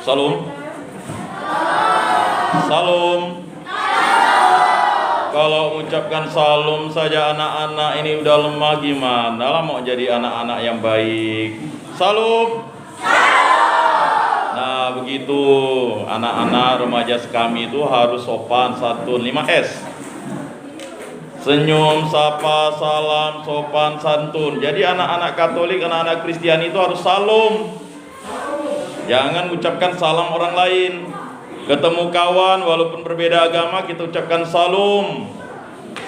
Salam. Salam. Kalau mengucapkan salam saja anak-anak ini udah lemah, gimana lah mau jadi anak-anak yang baik. Salam. Nah begitu anak-anak remaja kami itu harus sopan santun, 5S. Senyum, sapa, salam, sopan, santun. Jadi anak-anak Katolik, anak-anak Kristiani itu harus salam. Jangan ucapkan salam orang lain. Ketemu kawan walaupun berbeda agama kita ucapkan salam.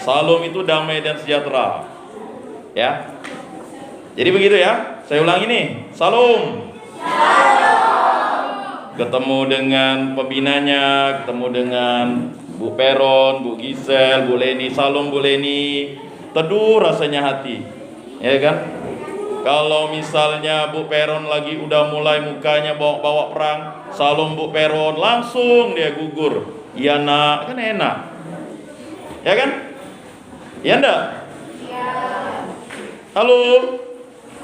Salam itu damai dan sejahtera. Ya. Jadi begitu ya. Saya ulangi nih. Salam. Ketemu dengan pembinanya, ketemu dengan Bu Peron, Bu Gisel, Bu Leni. Salam Bu Leni. Teduh rasanya hati. Ya kan? Kalau misalnya Bu Peron lagi udah mulai mukanya bawa perang, salam Bu Peron, langsung dia gugur. Iya nak, kan enak. Ya kan? Iya enggak? Iya. Halo?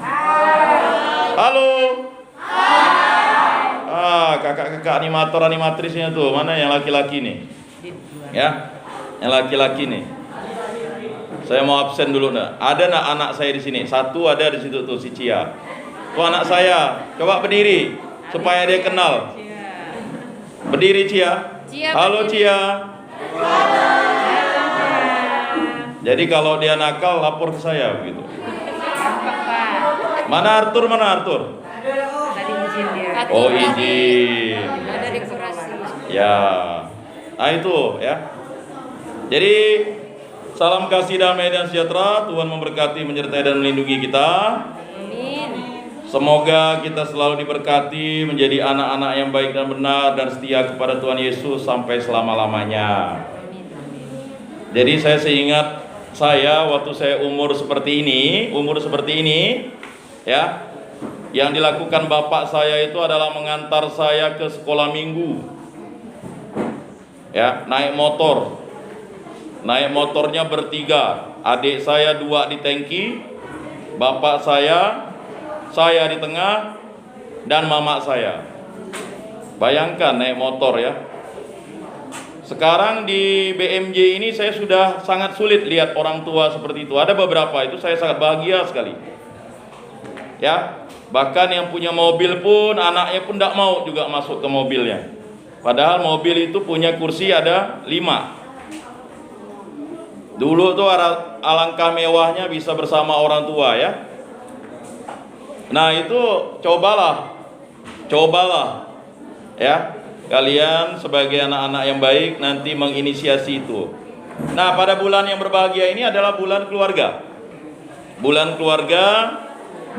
Hai. Halo? Hai. Kakak-kakak animatrisnya tuh, mana yang laki-laki nih? Ya, yang laki-laki nih. Saya mau absen dulu nak. Ada nak anak saya di sini? Satu ada di situ tuh si Cia. Tuh anak saya. Coba berdiri supaya dia kenal. Berdiri Cia. Halo Cia. Jadi kalau dia nakal lapor ke saya begitu. Mana Arthur? Mana Arthur? Oh izin. Ya. Nah itu ya. Jadi salam kasih damai dan sejahtera. Tuhan memberkati, menyertai dan melindungi kita. Amin. Semoga kita selalu diberkati menjadi anak-anak yang baik dan benar dan setia kepada Tuhan Yesus sampai selama-lamanya. Jadi saya seingat saya waktu saya umur seperti ini, ya, yang dilakukan bapak saya itu adalah mengantar saya ke sekolah minggu. Ya, naik motor. Naik motornya bertiga, adik saya 2 di tangki, bapak saya di tengah, dan mama saya. Bayangkan naik motor ya. Sekarang di BMJ ini saya sudah sangat sulit lihat orang tua seperti itu. Ada beberapa itu saya sangat bahagia sekali. Ya, bahkan yang punya mobil pun anaknya pun tidak mau juga masuk ke mobilnya. Padahal mobil itu punya kursi ada 5. Dulu tuh alangkah mewahnya bisa bersama orang tua ya. Nah itu cobalah ya, kalian sebagai anak-anak yang baik nanti menginisiasi itu. Nah pada bulan yang berbahagia ini adalah bulan keluarga. Bulan keluarga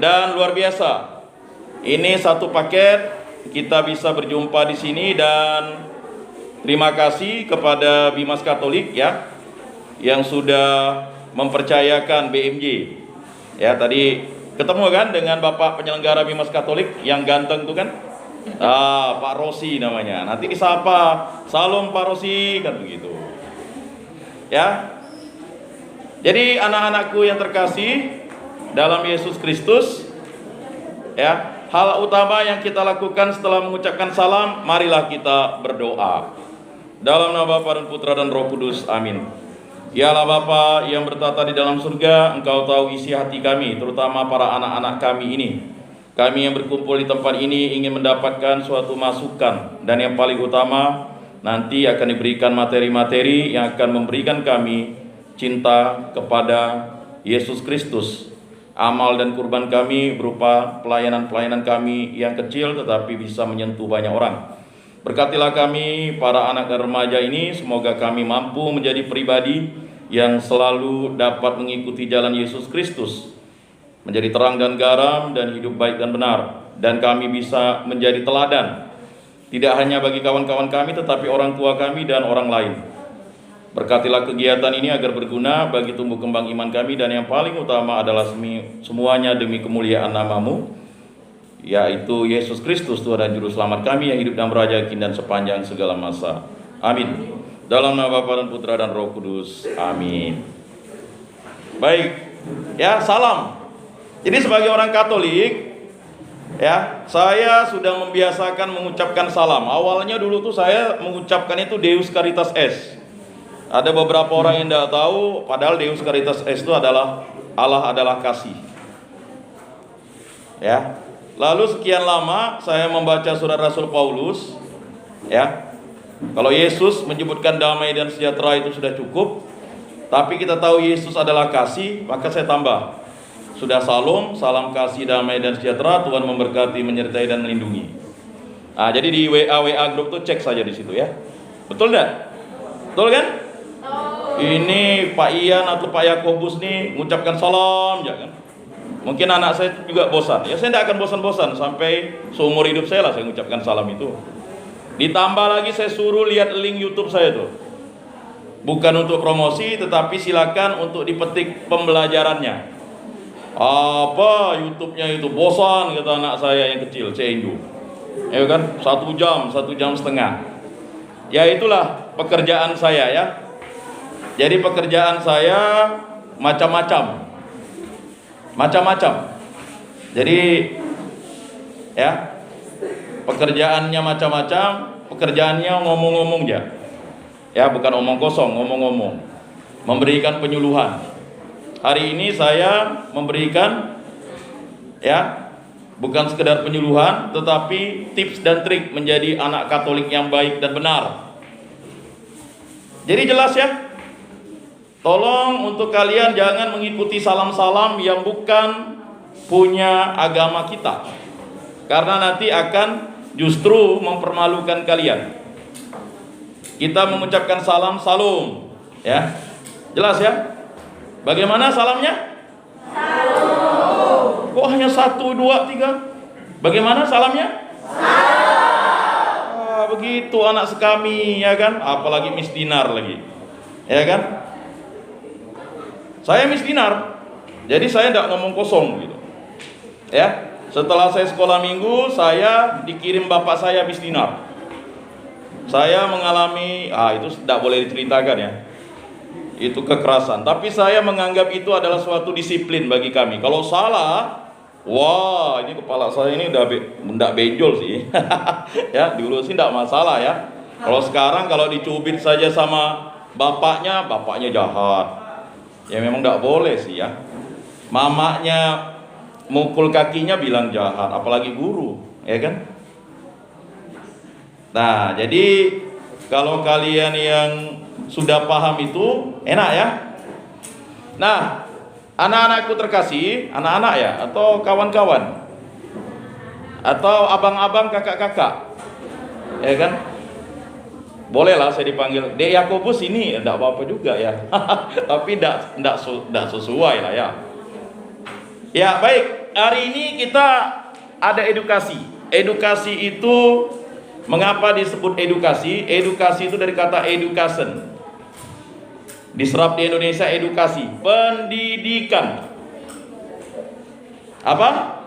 dan luar biasa. Ini satu paket kita bisa berjumpa di sini dan terima kasih kepada Bimas Katolik ya, yang sudah mempercayakan BMJ. Ya, tadi ketemu kan dengan Bapak penyelenggara Bimas Katolik yang ganteng itu kan? Pak Rosi namanya. Nanti disapa, salam Pak Rosi kan begitu. Ya. Jadi anak-anakku yang terkasih dalam Yesus Kristus, ya, hal utama yang kita lakukan setelah mengucapkan salam, marilah kita berdoa. Dalam nama Bapa dan Putra dan Roh Kudus. Amin. Ya Allah Bapa yang bertata di dalam surga, Engkau tahu isi hati kami, terutama para anak-anak kami ini. Kami yang berkumpul di tempat ini ingin mendapatkan suatu masukan, dan yang paling utama nanti akan diberikan materi-materi yang akan memberikan kami cinta kepada Yesus Kristus. Amal dan kurban kami berupa pelayanan-pelayanan kami yang kecil tetapi bisa menyentuh banyak orang. Berkatilah kami para anak dan remaja ini, semoga kami mampu menjadi pribadi yang selalu dapat mengikuti jalan Yesus Kristus, menjadi terang dan garam dan hidup baik dan benar, dan kami bisa menjadi teladan tidak hanya bagi kawan-kawan kami tetapi orang tua kami dan orang lain. Berkatilah kegiatan ini agar berguna bagi tumbuh kembang iman kami, dan yang paling utama adalah semuanya demi kemuliaan nama-Mu, yaitu Yesus Kristus Tuhan dan Juru Selamat kami yang hidup dan beraja kini dan sepanjang segala masa. Amin. Dalam nama Bapa dan Putra dan Roh Kudus. Amin. Baik, ya, salam. Jadi sebagai orang Katolik, Ya, saya sudah membiasakan mengucapkan salam. Awalnya dulu tuh saya mengucapkan itu Deus Caritas Est. Ada beberapa orang yang tidak tahu, padahal Deus Caritas Est itu adalah Allah adalah kasih. Ya. Lalu sekian lama saya membaca surat Rasul Paulus, ya. Kalau Yesus menyebutkan damai dan sejahtera itu sudah cukup, tapi kita tahu Yesus adalah kasih, maka saya tambah. Sudah salam, salam kasih, damai dan sejahtera, Tuhan memberkati, menyertai dan melindungi. Nah, jadi di WA grup tuh cek saja di situ ya. Betul enggak? Betul kan? Ini Pak Ian atau Pak Yakobus nih mengucapkan salam ya kan. Mungkin anak saya juga bosan. Ya saya tidak akan bosan-bosan sampai seumur hidup saya lah saya mengucapkan salam itu. Ditambah lagi saya suruh lihat link YouTube saya tuh. Bukan untuk promosi, tetapi silakan untuk dipetik pembelajarannya. Apa YouTube-nya itu bosan kata anak saya yang kecil, Cendu. Ya kan, 1 jam, 1,5 jam. Ya itulah pekerjaan saya ya. Jadi pekerjaan saya macam-macam. Jadi ya, pekerjaannya macam-macam, pekerjaannya ngomong-ngomong ya. Ya, bukan omong kosong, ngomong-ngomong. Memberikan penyuluhan. Hari ini saya memberikan ya, bukan sekedar penyuluhan, tetapi tips dan trik menjadi anak Katolik yang baik dan benar. Jadi jelas ya. Tolong untuk kalian jangan mengikuti salam-salam yang bukan punya agama kita. Karena nanti akan justru mempermalukan kalian. Kita mengucapkan salam ya. Jelas ya? Bagaimana salamnya? Salam. Kok hanya 1, 2, 3? Bagaimana salamnya? Salam. Begitu anak sekami ya kan? Apalagi Miss Dinar lagi. Ya kan? Saya Miss Dinar. Jadi saya tidak ngomong kosong gitu. Ya. Setelah saya sekolah minggu, saya dikirim bapak saya Miss Dinar. Saya mengalami, itu tidak boleh diceritakan ya. Itu kekerasan, tapi saya menganggap itu adalah suatu disiplin bagi kami. Kalau salah, wah ini kepala saya ini udah tidak benjol sih. Ya dulu sih tidak masalah ya. Kalau sekarang kalau dicubit saja sama bapaknya jahat. Ya memang tidak boleh sih ya. Mamanya mukul kakinya bilang jahat, apalagi guru, ya kan? Nah jadi kalau kalian yang sudah paham itu enak ya. Nah, anak-anakku terkasih, anak-anak ya, atau kawan-kawan, atau abang-abang, kakak-kakak, ya kan? Bolehlah saya dipanggil Dek Yakobus ini, tidak apa-apa juga ya. Tapi tidak sesuai lah ya. Ya baik, hari ini kita ada edukasi. Edukasi itu mengapa disebut edukasi? Edukasi itu dari kata education. Diserap di Indonesia edukasi, pendidikan. Apa?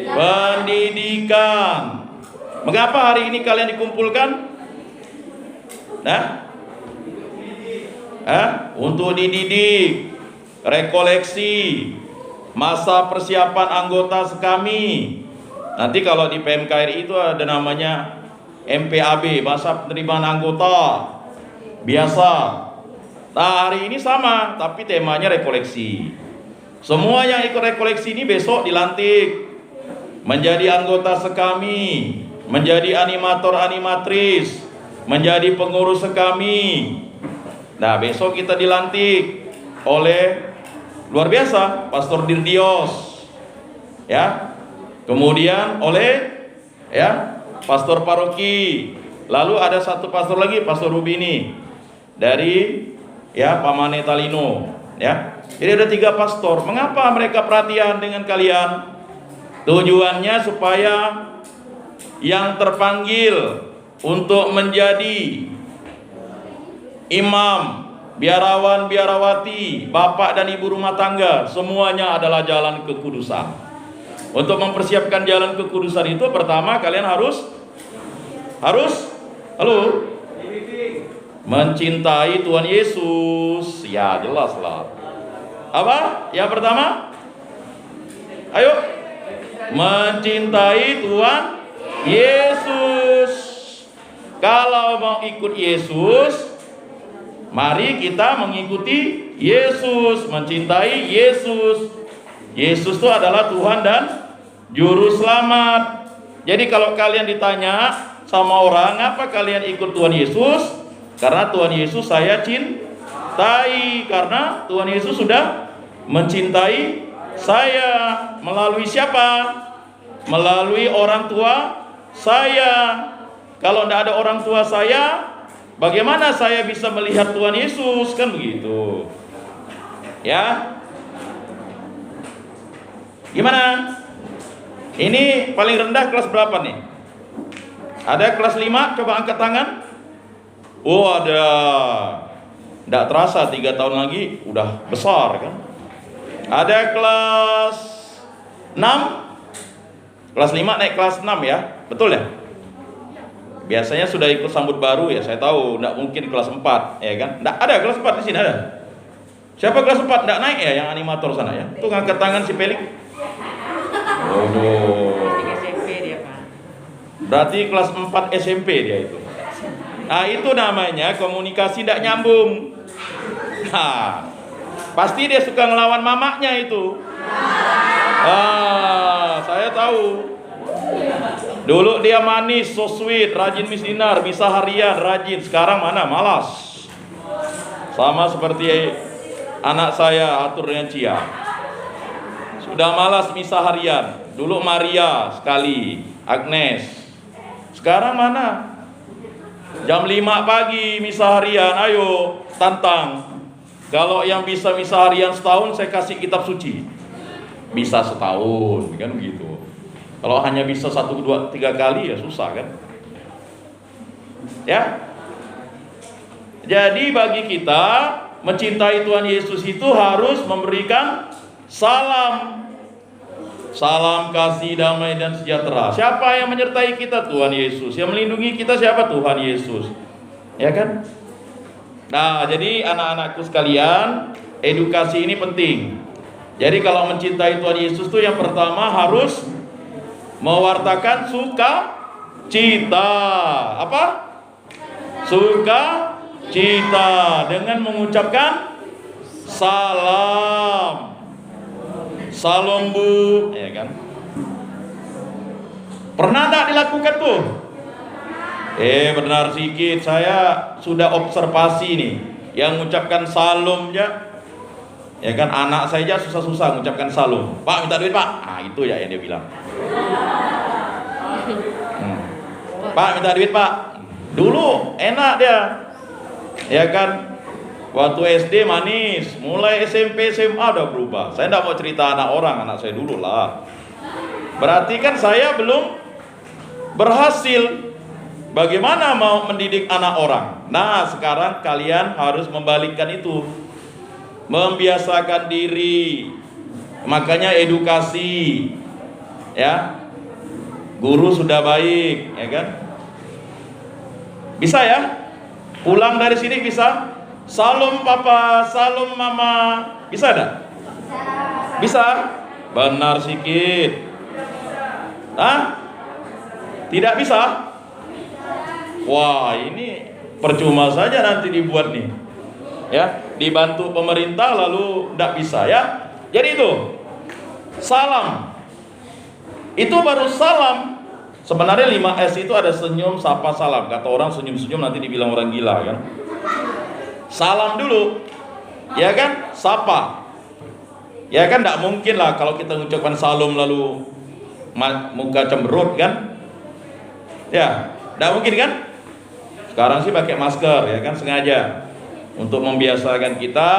Pendidikan. Mengapa hari ini kalian dikumpulkan? Nah, untuk dididik, rekoleksi, masa persiapan anggota sekami. Nanti kalau di PMKRI itu ada namanya MPAB, masa penerimaan anggota biasa. Nah hari ini sama, tapi temanya rekoleksi. Semua yang ikut rekoleksi ini besok dilantik menjadi anggota sekami, menjadi animator-animatris, menjadi pengurus sekami. Nah besok kita dilantik oleh luar biasa Pastor Dirdios, ya. Kemudian oleh ya pastor paroki. Lalu ada satu pastor lagi, Pastor Rubini dari ya Pamane Talino, ya. Jadi ada 3 pastor. Mengapa mereka perhatian dengan kalian? Tujuannya supaya yang terpanggil untuk menjadi imam, biarawan, biarawati, bapak dan ibu rumah tangga, semuanya adalah jalan kekudusan. Untuk mempersiapkan jalan kekudusan itu pertama kalian harus mencintai Tuhan Yesus. Ya jelas lah. Apa? Yang pertama? Ayo. mencintai Tuhan Yesus. Kalau mau ikut Yesus, mari kita mengikuti Yesus, mencintai Yesus. Yesus itu adalah Tuhan dan Juru Selamat. Jadi kalau kalian ditanya sama orang, apa kalian ikut Tuhan Yesus? Karena Tuhan Yesus saya cintai. Karena Tuhan Yesus sudah mencintai saya. Melalui siapa? Melalui orang tua saya. Kalau tidak ada orang tua saya, bagaimana saya bisa melihat Tuhan Yesus? Kan begitu. Ya. Gimana? Ini paling rendah kelas berapa nih? Ada kelas 5? Coba angkat tangan. Oh, ada. Tidak terasa 3 tahun lagi udah besar kan? Ada kelas 6? Kelas 5 naik kelas 6 ya? Betul ya? Biasanya sudah ikut sambut baru ya, saya tahu. Tidak mungkin kelas 4 ya kan? Tidak ada kelas 4 di sini ada. Siapa kelas 4 tidak naik ya, yang animator sana ya? Tuh ngangkat tangan si Pelik. Oh. SMP dia, Pak. Berarti kelas 4 SMP dia itu. Nah, itu namanya komunikasi tidak nyambung. Nah, pasti dia suka ngelawan mamaknya itu. Saya tahu. Dulu dia manis, so sweet, rajin misdinar, bisa harian, rajin. Sekarang mana? Malas. Sama seperti anak saya atur dengan Cia. Sudah malas misa harian. Dulu Maria sekali, Agnes. Sekarang mana? Jam 5 pagi misa harian, ayo tantang. Kalau yang bisa misa harian setahun, saya kasih kitab suci. Bisa setahun, kan begitu. Kalau hanya bisa 1, 2, 3 kali ya susah kan. Ya. Jadi bagi kita mencintai Tuhan Yesus itu harus memberikan salam. Salam kasih, damai dan sejahtera. Siapa yang menyertai kita? Tuhan Yesus. Yang melindungi kita siapa? Tuhan Yesus. Ya kan? Nah, jadi anak-anakku sekalian, edukasi ini penting. Jadi kalau mencintai Tuhan Yesus itu yang pertama harus mewartakan sukacita. Apa? Sukacita dengan mengucapkan salam. Salam Bu, ya kan? Pernah tak dilakukan tuh? Benar sedikit, saya sudah observasi nih. Yang mengucapkan salam ya kan, anak saya aja susah-susah mengucapkan salam. Pak, minta duit Pak. Ah, itu ya yang dia bilang. Pak, minta duit Pak. Dulu enak dia, ya kan? Waktu SD manis, mulai SMP SMA udah berubah. Saya tidak mau cerita anak orang, anak saya dulu lah. Berarti kan saya belum berhasil. Bagaimana mau mendidik anak orang? Nah, sekarang kalian harus membalikkan itu, membiasakan diri. Makanya edukasi, ya. Guru sudah baik, ya kan? Bisa ya? Pulang dari sini bisa? Salam papa, salam mama. Bisa enggak? Bisa? Benar sedikit. Hah? Tidak bisa? Wah, ini percuma saja nanti dibuat nih. Ya, dibantu pemerintah lalu tidak bisa ya. Jadi itu salam. Itu baru salam. Sebenarnya 5S itu ada senyum, sapa, salam. Kata orang senyum-senyum nanti dibilang orang gila kan. Salam dulu, ya kan, sapa. Ya kan, tidak mungkin lah kalau kita mengucapkan salam lalu muka cemberut kan. Ya, tidak mungkin kan. Sekarang sih pakai masker ya kan, sengaja untuk membiasakan kita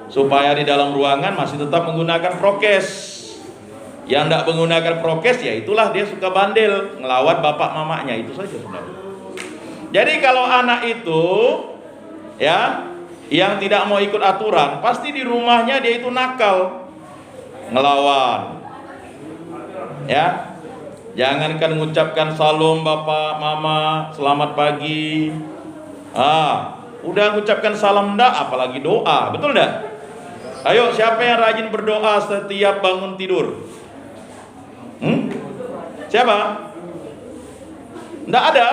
supaya di dalam ruangan masih tetap menggunakan prokes. Yang tidak menggunakan prokes ya itulah dia suka bandel, ngelawan bapak mamanya, itu saja sebenarnya. Jadi kalau anak itu ya yang tidak mau ikut aturan, pasti di rumahnya dia itu nakal, ngelawan. Ya, jangankan mengucapkan salam bapak mama, selamat pagi. Udah mengucapkan salam ndak, apalagi doa, betul ndak? Ayo, siapa yang rajin berdoa setiap bangun tidur? Siapa? Enggak ada?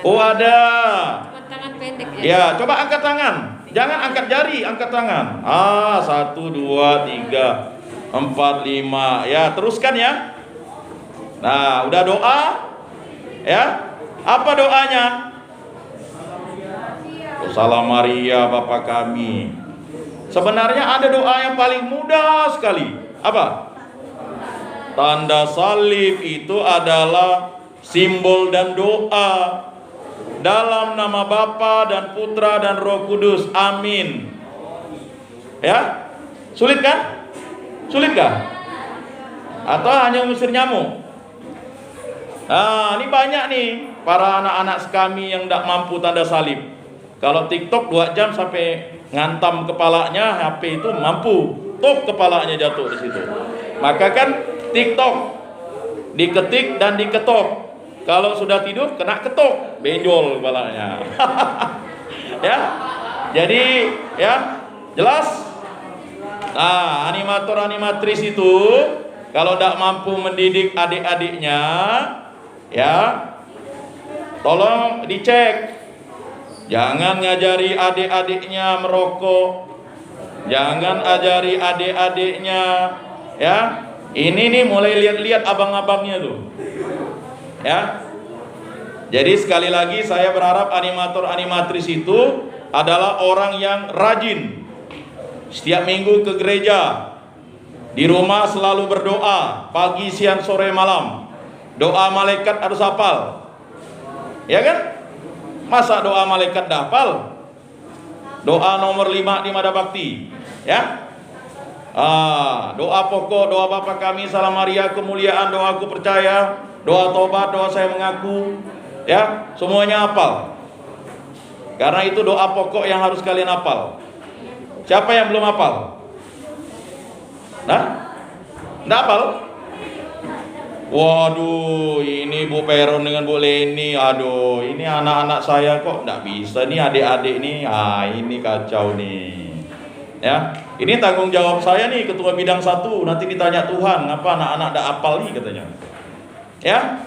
Oh, ada. Tangan pendek ya. Ya, coba angkat tangan. Jangan angkat jari, angkat tangan. 1, 2, 3, 4, 5. Ya, teruskan ya. Nah, udah doa? Ya. Apa doanya? Salam Maria Bapa kami. Sebenarnya ada doa yang paling mudah sekali. Apa? Tanda salib itu adalah simbol dan doa. Dalam nama Bapa dan Putra dan Roh Kudus. Amin. Ya? Sulit kan? Sulit kah? Atau hanya mengusir nyamuk? Nah, ini banyak nih para anak-anak kami yang tidak mampu tanda salib. Kalau TikTok 2 jam sampai ngantam kepalanya, HP itu mampu. Tok kepalanya jatuh di situ. Maka kan TikTok diketik dan diketok. Kalau sudah tidur kena ketok, benjol kepalanya. Ya. Jadi ya, jelas. Nah, animator-animatris itu kalau tidak mampu mendidik adik-adiknya, ya, tolong dicek. Jangan ngajari adik-adiknya merokok. Jangan ajari adik-adiknya, ya. Ini nih mulai lihat-lihat abang-abangnya tuh. Ya. Jadi sekali lagi saya berharap animator-animatris itu adalah orang yang rajin. Setiap minggu ke gereja. Di rumah selalu berdoa, pagi, siang, sore, malam. Doa malaikat harus hafal. Ya kan? Masa doa malaikat dah hafal? Doa nomor 5 di Mada Bakti, ya. Doa pokok, doa Bapa kami, Salam Maria, kemuliaan, doa aku percaya, doa tobat, doa saya mengaku, ya, semuanya hafal. Karena itu doa pokok yang harus kalian hafal. Siapa yang belum hafal? Nah, nggak hafal? Waduh, ini Bu Peron dengan Bu Leni, aduh, ini anak-anak saya kok nggak bisa nih, adik-adik nih, ini kacau nih, ya. Ini tanggung jawab saya nih, ketua bidang 1, nanti ditanya Tuhan, ngapa anak-anak nggak hafal nih katanya, ya.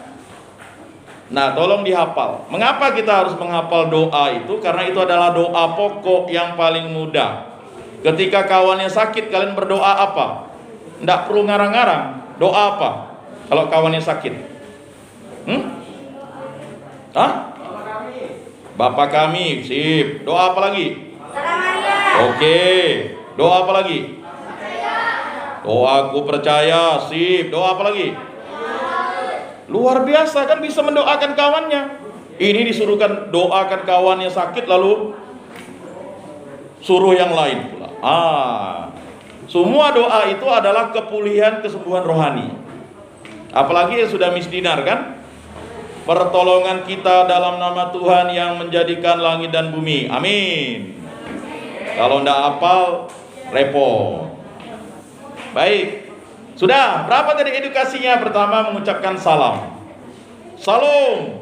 Nah, tolong dihafal. Mengapa kita harus menghafal doa itu? Karena itu adalah doa pokok yang paling mudah. Ketika kawannya sakit, kalian berdoa apa? Nggak perlu ngarang-ngarang. Doa apa? Kalau kawannya sakit, Bapa kami, sip. Doa apa lagi? Oke. Doa apa lagi? Doa aku percaya, sip. Doa apa lagi? Luar biasa kan, bisa mendoakan kawannya. Ini disuruhkan doakan kawannya sakit, lalu suruh yang lain pula. Semua doa itu adalah kepulihan, kesembuhan rohani. Apalagi yang sudah misdinar kan? Pertolongan kita dalam nama Tuhan yang menjadikan langit dan bumi. Amin. Kalau ndak hafal, repot. Baik. Sudah, berapa tadi edukasinya? Pertama mengucapkan salam. Salam.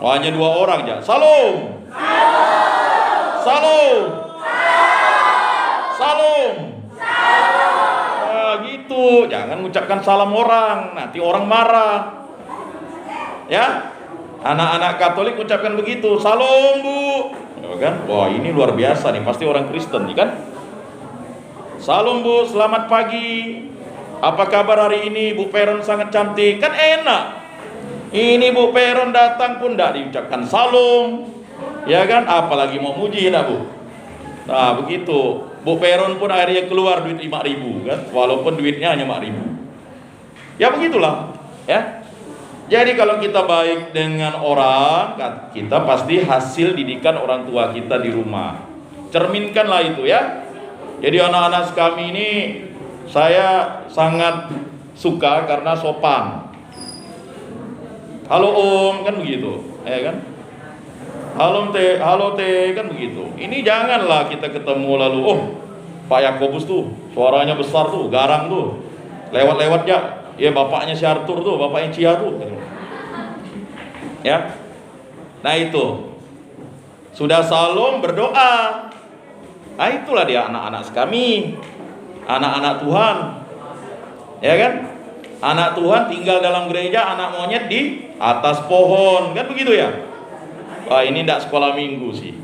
Oh, hanya 2 orang ya. Salam. Salam. Salam. Gitu, jangan mengucapkan salam orang, nanti orang marah. Ya, anak-anak Katolik mengucapkan begitu, salam Bu, ya kan? Wah, ini luar biasa nih, pasti orang Kristen nih kan? Salam Bu, selamat pagi. Apa kabar hari ini? Bu Peron sangat cantik, kan enak. Ini Bu Peron datang pun tidak diucapkan salam, ya kan? Apalagi mau muji, ya Bu. Nah, begitu. Bu Peron pun akhirnya keluar duit 5.000 kan, walaupun duitnya hanya 4.000. Ya begitulah, ya. Jadi kalau kita baik dengan orang, kita pasti hasil didikan orang tua kita di rumah. Cerminkanlah itu ya. Jadi anak-anak kami ini saya sangat suka karena sopan. Halo Om, kan begitu, ya kan? Halo teh, kan begitu. Ini janganlah kita ketemu lalu, Pak Yakobus tuh, suaranya besar tuh, garang tuh, lewat-lewat ya bapaknya si Arthur tuh, bapaknya Cia tuh, ya. Nah itu, sudah salam berdoa. Nah itulah dia anak-anak kami, anak-anak Tuhan, ya kan? Anak Tuhan tinggal dalam gereja, anak monyet di atas pohon, kan begitu ya? Wah, ini tidak sekolah minggu sih.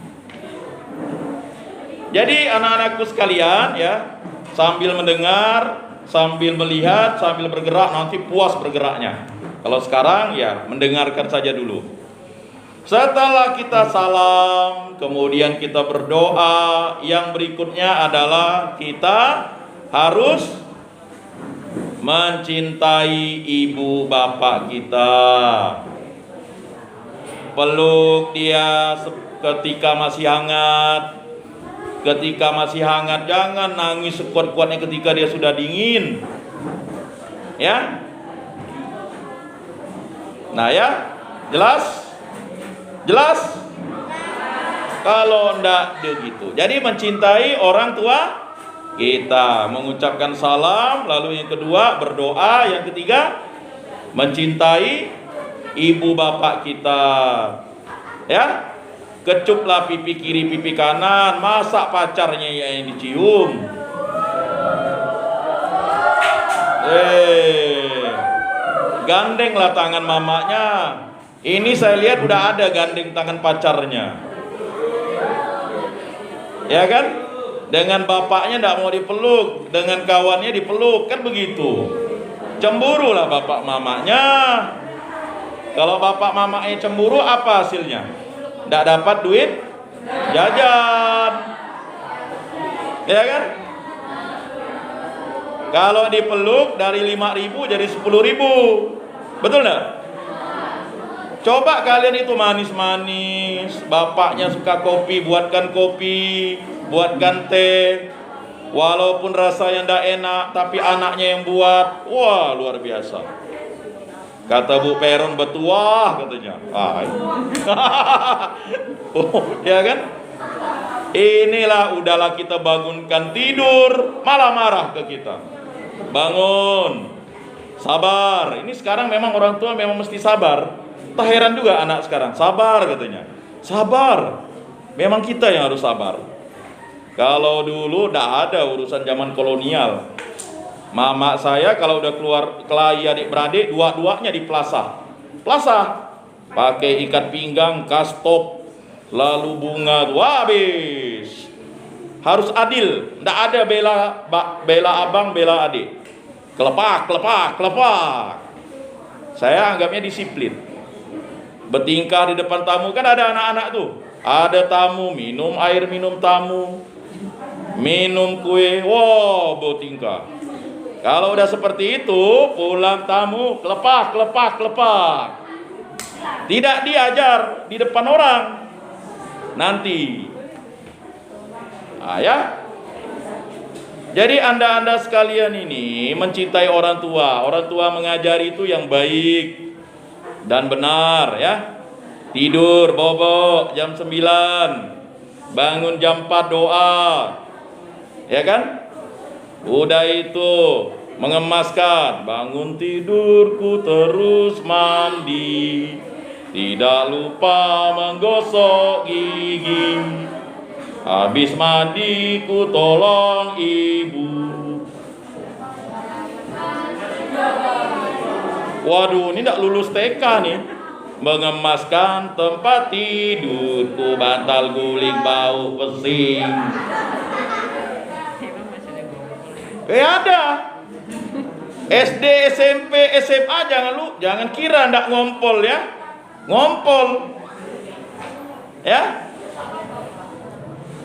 Jadi anak-anakku sekalian ya, sambil mendengar, sambil melihat, sambil bergerak, nanti puas bergeraknya. Kalau sekarang ya mendengarkan saja dulu. Setelah kita salam, kemudian kita berdoa, yang berikutnya adalah kita harus mencintai ibu bapak kita. Peluk dia ketika masih hangat. Ketika masih hangat, jangan nangis sekuat-kuatnya ketika dia sudah dingin. Ya. Nah ya, jelas? Jelas? Kalau enggak begitu. Jadi mencintai orang tua kita, mengucapkan salam, lalu yang kedua berdoa, yang ketiga mencintai ibu bapak kita. Ya. Kecuplah pipi kiri pipi kanan, masa pacarnya yang dicium. Gandenglah tangan mamanya. Ini saya lihat udah ada gandeng tangan pacarnya. Ya kan? Dengan bapaknya tidak mau dipeluk, dengan kawannya dipeluk, kan begitu. Cemburu lah bapak mamanya. Kalau bapak mamanya cemburu, apa hasilnya? Tidak dapat duit jajan, ya kan? Kalau dipeluk dari 5.000 jadi 10.000, betul nggak? Coba kalian itu manis-manis, bapaknya suka kopi, buatkan teh, walaupun rasanya tidak enak, tapi anaknya yang buat, wah luar biasa. Kata Bu Peron betuah katanya. Oh, ya kan? Inilah udahlah kita bangunkan tidur, malah marah ke kita. Bangun. Sabar. Ini sekarang memang orang tua memang mesti sabar. Tak heran juga anak sekarang. Sabar katanya. Sabar. Memang kita yang harus sabar. Kalau dulu tidak ada urusan zaman kolonial. Mama saya kalau udah keluar kelahi adik-beradik, dua-duanya di plaza. Pakai ikat pinggang, kastop, lalu bunga, habis. Harus adil, tidak ada bela abang, bela adik. Kelepak. Saya anggapnya disiplin. Bertingkah di depan tamu, kan ada anak-anak tuh. Ada tamu, minum air, minum tamu. Minum kue, wow, bertingkah. Kalau udah seperti itu, pulang tamu, kelepak. Tidak diajar di depan orang. Nanti. Ya. Jadi anda sekalian ini mencintai orang tua. Orang tua mengajari itu yang baik dan benar ya. Tidur bobok jam 9. Bangun jam 4 doa. Ya kan? Udah itu mengemaskan, bangun tidurku terus mandi, tidak lupa menggosok gigi, habis mandi ku tolong ibu. Waduh, ini tidak lulus TK nih. Mengemaskan tempat tidurku, bantal guling bau pesing. Ada SD, SMP, SMA, jangan kira ndak ngompol ya. Ngompol. Ya.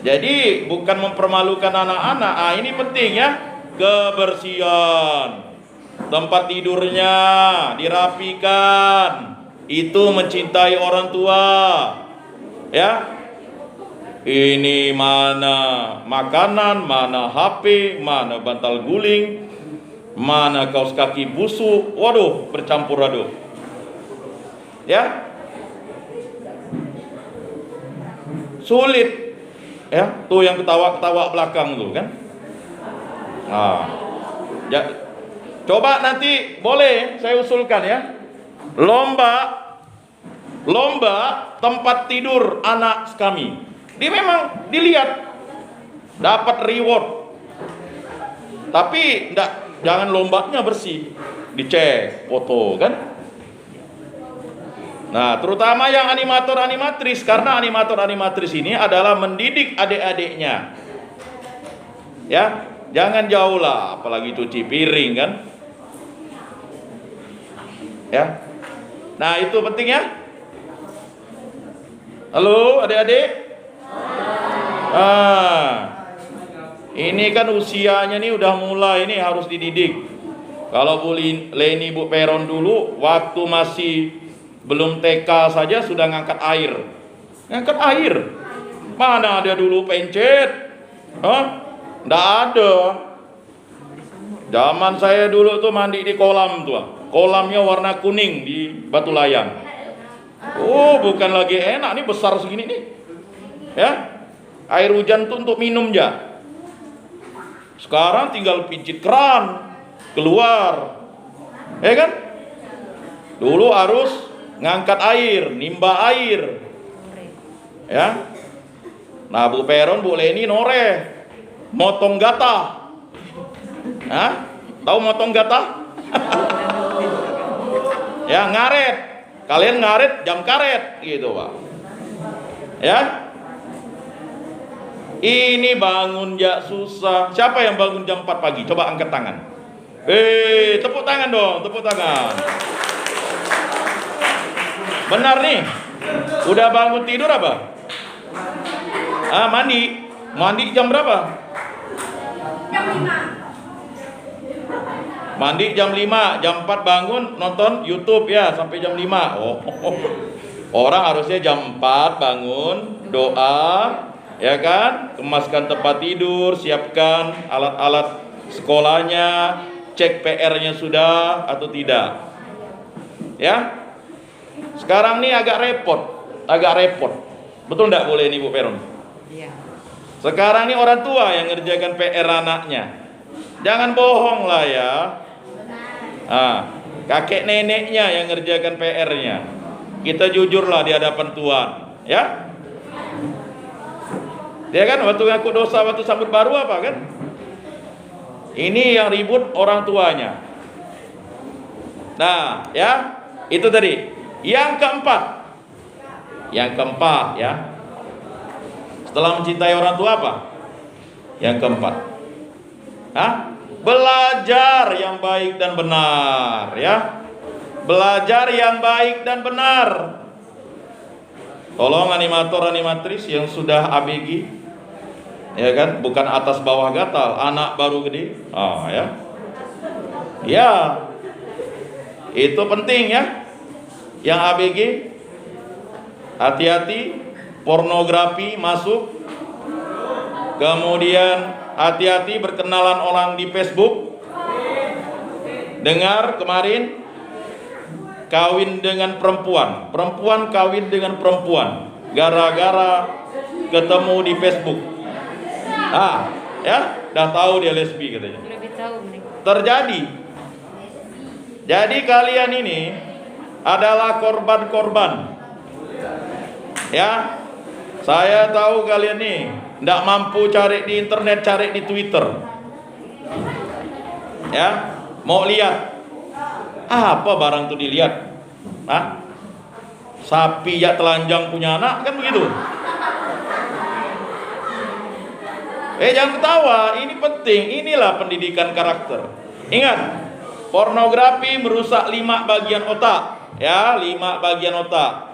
Jadi bukan mempermalukan anak-anak. Ini penting ya. Kebersihan. Tempat tidurnya dirapikan. Itu mencintai orang tua. Ya. Ini mana makanan, mana HP, mana bantal guling, mana kaos kaki busuk. Waduh, bercampur aduk. Ya. Sulit. Ya, tuh yang ketawa-ketawa belakang tuh kan. Nah. Ya. Coba nanti boleh saya usulkan ya. Lomba tempat tidur anak kami. Dia memang dilihat dapat reward. Tapi Jangan lombanya bersih, dicek foto kan. Nah, terutama yang animator-animatris, karena animator-animatris ini adalah mendidik adik-adiknya. Ya, jangan jauh lah, apalagi cuci piring kan. Ya. Nah, itu penting ya. Halo, adik-adik. Ini kan usianya nih udah mulai nih harus dididik. Kalau Bu Leni, Bu Peron dulu waktu masih belum TK saja sudah ngangkat air. Ngangkat air. Mana ada dulu pencet? Nggak ada. Zaman saya dulu tuh mandi di kolam tuh. Kolamnya warna kuning di Batu Layang. Oh, bukan lagi enak nih, besar segini nih. Ya. Air hujan tuh untuk minum ya. Sekarang tinggal pijit keran keluar. Ya kan? Dulu harus ngangkat air, nimba air. Ya. Nah, Bu Peron, Bu Leni noreh. Motong gatah. Hah? Tahu motong gatah? Ya, ngaret. Kalian ngaret jam karet gitu, Pak. Ya. Ini bangun ya susah. Siapa yang bangun jam 4 pagi? Coba angkat tangan. Tepuk tangan dong, tepuk tangan. Benar nih. Udah bangun tidur apa? Mandi. Mandi jam berapa? Jam 5. Mandi jam 5, jam 4 bangun nonton YouTube ya sampai jam 5. Orang harusnya jam 4 bangun, doa, ya kan? Kemaskan tempat tidur, siapkan alat-alat sekolahnya, cek PR-nya sudah atau tidak. Ya. Sekarang nih agak repot. Betul enggak boleh nih Bu Peron? Iya. Sekarang nih orang tua yang ngerjakan PR anaknya. Jangan bohong lah ya. Kakek neneknya yang ngerjakan PR-nya. Kita jujurlah di hadapan Tuhan, ya. Dia kan waktu ngaku dosa, waktu sambut baru apa kan? Ini yang ribut orang tuanya. Nah, ya, itu tadi. Yang keempat, ya. Setelah mencintai orang tua apa? Yang keempat. Belajar yang baik dan benar, ya. Belajar yang baik dan benar. Tolong animator-animatris yang sudah ABG, ya kan, bukan atas bawah gatal, anak baru gede. Ya. Ya. Itu penting ya. Yang ABG, hati-hati pornografi masuk. Kemudian hati-hati berkenalan orang di Facebook. Dengar kemarin kawin dengan perempuan kawin dengan perempuan gara-gara ketemu di Facebook. Ya, dah tahu dia lesbi katanya. Lebih tahu nih. Terjadi. Jadi kalian ini adalah korban-korban. Ya. Saya tahu kalian nih ndak mampu cari di internet, cari di Twitter. Ya, mau lihat apa barang tuh dilihat? Sapi ya telanjang punya anak kan begitu. Jangan ketawa, ini penting. Inilah pendidikan karakter. Ingat, pornografi merusak 5 bagian otak. Ya, 5 bagian otak.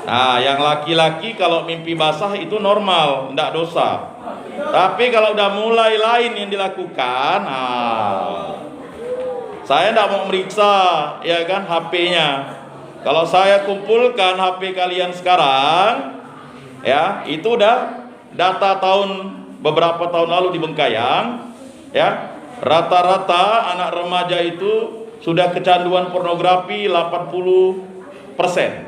Nah, yang laki-laki kalau mimpi basah itu normal, tidak dosa. Tapi kalau udah mulai lain yang dilakukan, saya tidak mau meriksa, ya kan, HP-nya. Kalau saya kumpulkan HP kalian sekarang, ya, itu udah data beberapa tahun lalu di Bengkayang, ya. Rata-rata anak remaja itu sudah kecanduan pornografi 80%.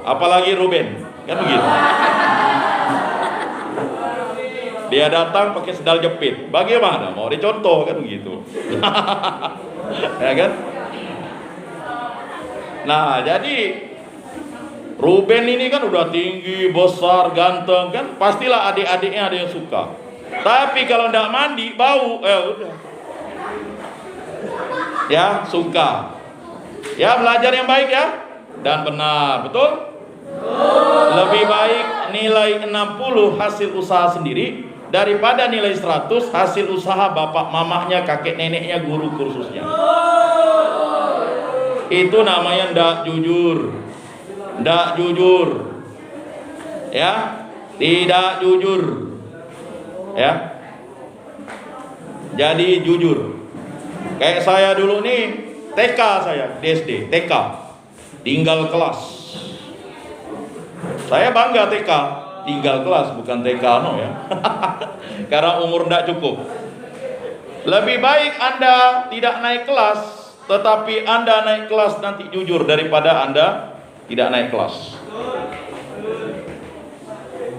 Apalagi Ruben, kan begitu. Dia datang pakai sendal jepit. Bagaimana? Mau dicontoh kan begitu. Ya kan? Nah, jadi Ruben ini kan udah tinggi, besar, ganteng kan, pastilah adik-adiknya ada yang suka. Tapi kalau tidak mandi bau, udah. Ya, suka. Ya, belajar yang baik ya dan benar, betul? Lebih baik nilai 60 hasil usaha sendiri daripada nilai 100 hasil usaha bapak mamahnya, kakek neneknya, guru kursusnya. Itu namanya ndak jujur. Ndak jujur. Ya, tidak jujur. Ya. Jadi jujur. Kayak saya dulu nih, TK saya, di SD, TK. Tinggal kelas. Saya bangga TK, tinggal kelas, bukan TK no ya. Karena umur tidak cukup. Lebih baik Anda tidak naik kelas, tetapi Anda naik kelas nanti jujur, daripada Anda tidak naik kelas.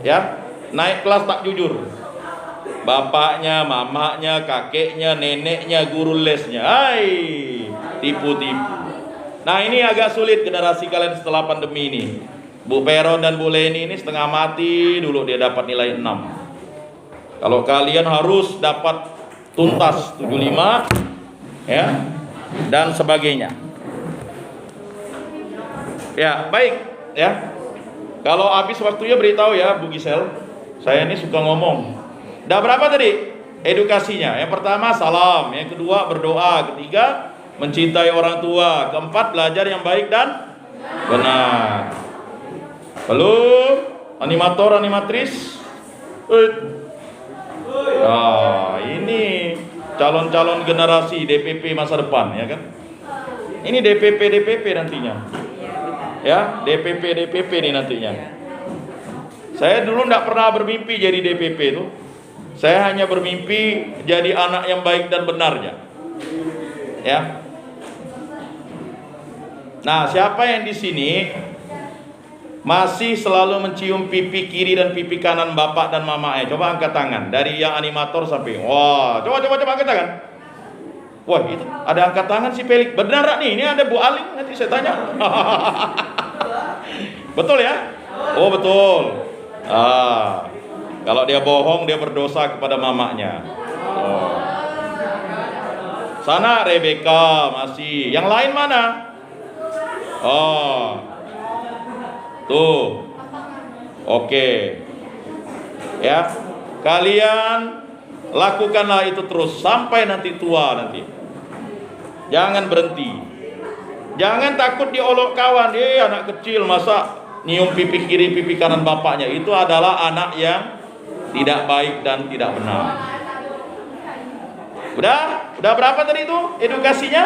Ya, naik kelas tak jujur. Bapaknya, mamanya, kakeknya, neneknya, guru lesnya, hai, tipu-tipu. Nah, ini agak sulit generasi kalian setelah pandemi ini. Bu Peron dan Bu Leni ini setengah mati dulu dia dapat nilai 6. Kalau kalian harus dapat tuntas 75 ya dan sebagainya. Ya, baik ya. Kalau habis waktunya beritahu ya Bu Gisel. Saya ini suka ngomong. Dah berapa tadi edukasinya? Yang pertama salam, yang kedua berdoa, ketiga mencintai orang tua, keempat belajar yang baik dan benar. Lalu animator, animatris. Nah, ini calon-calon generasi DPP masa depan ya kan. Ini DPP nantinya. Ya, DPP nih nantinya. Saya dulu tidak pernah bermimpi jadi DPP itu. Saya hanya bermimpi jadi anak yang baik dan benarnya. Ya. Nah, siapa yang di sini masih selalu mencium pipi kiri dan pipi kanan bapak dan mamanya? Coba angkat tangan. Dari yang animator sampai, wah, coba angkat tangan. Wah, itu ada angkat tangan si Pelik. Benar nih, ini ada Bu Aling, nanti saya tanya. Betul ya? Oh, betul. Kalau dia bohong, dia berdosa kepada mamanya. Oh. Sana Rebecca masih. Yang lain mana? Oh. Tuh. Oke. Ya. Kalian lakukanlah itu terus sampai nanti tua nanti. Jangan berhenti. Jangan takut diolok kawan. Anak kecil masa nyium pipi kiri pipi kanan bapaknya. Itu adalah anak yang tidak baik dan tidak benar. Udah berapa tadi itu edukasinya?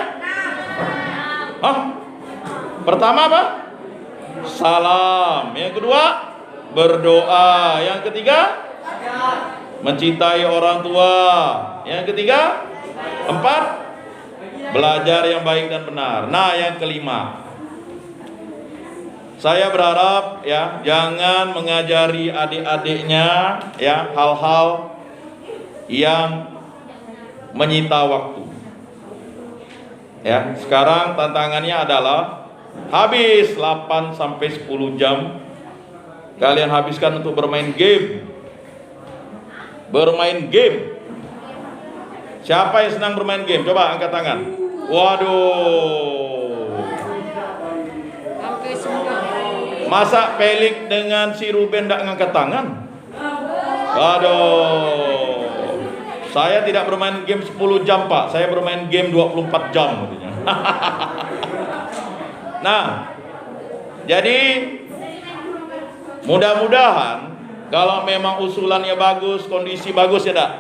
Pertama apa? Salam. Yang kedua berdoa. Yang ketiga mencintai orang tua. Yang ketiga, empat, belajar yang baik dan benar. Nah, yang kelima, saya berharap ya jangan mengajari adik-adiknya ya hal-hal yang menyita waktu. Ya, sekarang tantangannya adalah habis 8 sampai 10 jam kalian habiskan untuk bermain game. Bermain game. Siapa yang senang bermain game? Coba angkat tangan. Waduh. Masa Pelik dengan si Ruben tidak ngangkat tangan? Waduh. Saya tidak bermain game 10 jam Pak. Saya bermain game 24 jam katanya. Nah, jadi mudah-mudahan kalau memang usulannya bagus, kondisi bagus ya dak.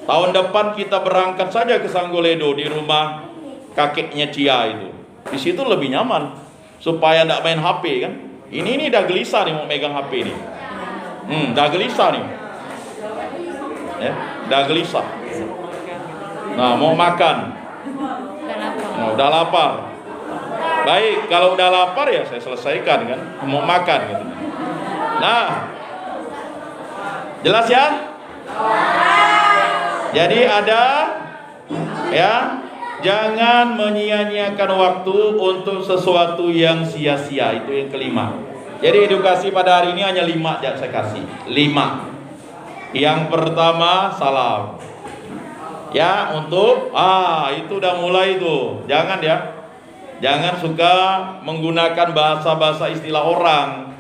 Tahun depan kita berangkat saja ke Sanggoledo di rumah kakeknya Cia itu. Di situ lebih nyaman supaya tidak main HP kan. Ini dah gelisah nih mau megang HP nih. Dah gelisah nih. Ya, dah gelisah. Nah, mau makan. Nah, udah lapar. Baik, kalau udah lapar ya saya selesaikan kan. Mau makan gitu. Nah, jelas ya? Jadi ada ya, jangan menyia-nyiakan waktu untuk sesuatu yang sia-sia. Itu yang kelima. Jadi edukasi pada hari ini hanya 5 yang saya kasih. 5. Yang pertama salam. Ya, untuk itu udah mulai tuh. Jangan ya. Jangan suka menggunakan bahasa-bahasa istilah orang.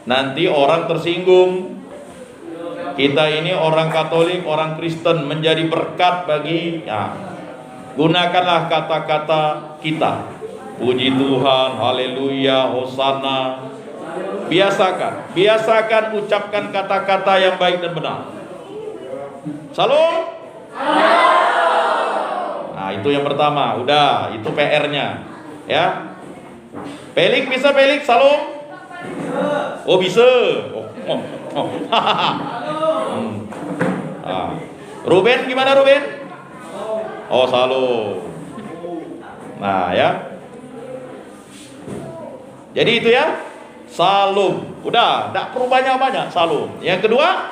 Nanti orang tersinggung. Kita ini orang Katolik, orang Kristen, menjadi berkat bagi gunakanlah kata-kata kita. Puji Tuhan, haleluya, hosana. Biasakan ucapkan kata-kata yang baik dan benar. Salam. Nah, itu yang pertama. Udah, itu PR-nya. Ya. Pelik bisa Pelik, salam. Oh, bisa. Ruben gimana Ruben? Oh, salam. Nah, ya. Jadi itu ya. Salam. Udah, enggak perlu banyak-banyak, salam. Yang kedua,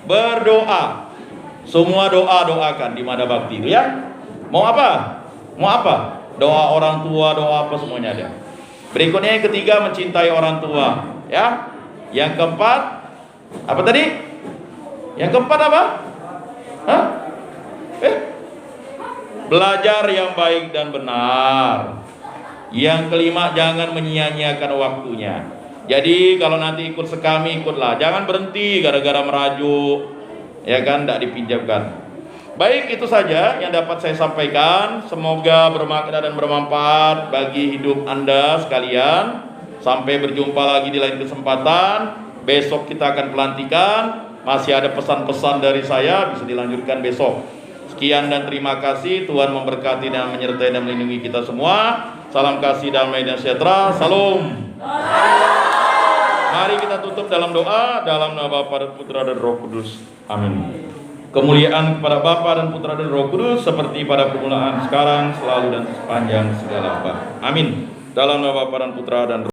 berdoa. Semua doakan di Mada Bakti itu ya. Mau apa? Doa orang tua, doa apa semuanya ada. Berikutnya yang ketiga, mencintai orang tua, ya. Yang keempat, apa tadi? Yang keempat apa? Belajar yang baik dan benar. Yang kelima, jangan menyia-nyiakan waktunya. Jadi kalau nanti ikut sekami, ikutlah. Jangan berhenti gara-gara merajuk, ya kan, tidak dipinjamkan. Baik, itu saja yang dapat saya sampaikan. Semoga bermakna dan bermanfaat bagi hidup Anda sekalian. Sampai berjumpa lagi di lain kesempatan. Besok kita akan pelantikan. Masih ada pesan-pesan dari saya, bisa dilanjutkan besok. Sekian dan terima kasih. Tuhan memberkati dan menyertai dan melindungi kita semua. Salam kasih, damai dan sejahtera. Salam. Mari kita tutup dalam doa. Dalam nama Bapa dan Putra dan Roh Kudus. Amin. Kemuliaan kepada Bapa dan Putra dan Roh Kudus, seperti pada permulaan, sekarang, selalu, dan sepanjang segala abad. Amin. Dalam nama Bapa dan Putra dan Roh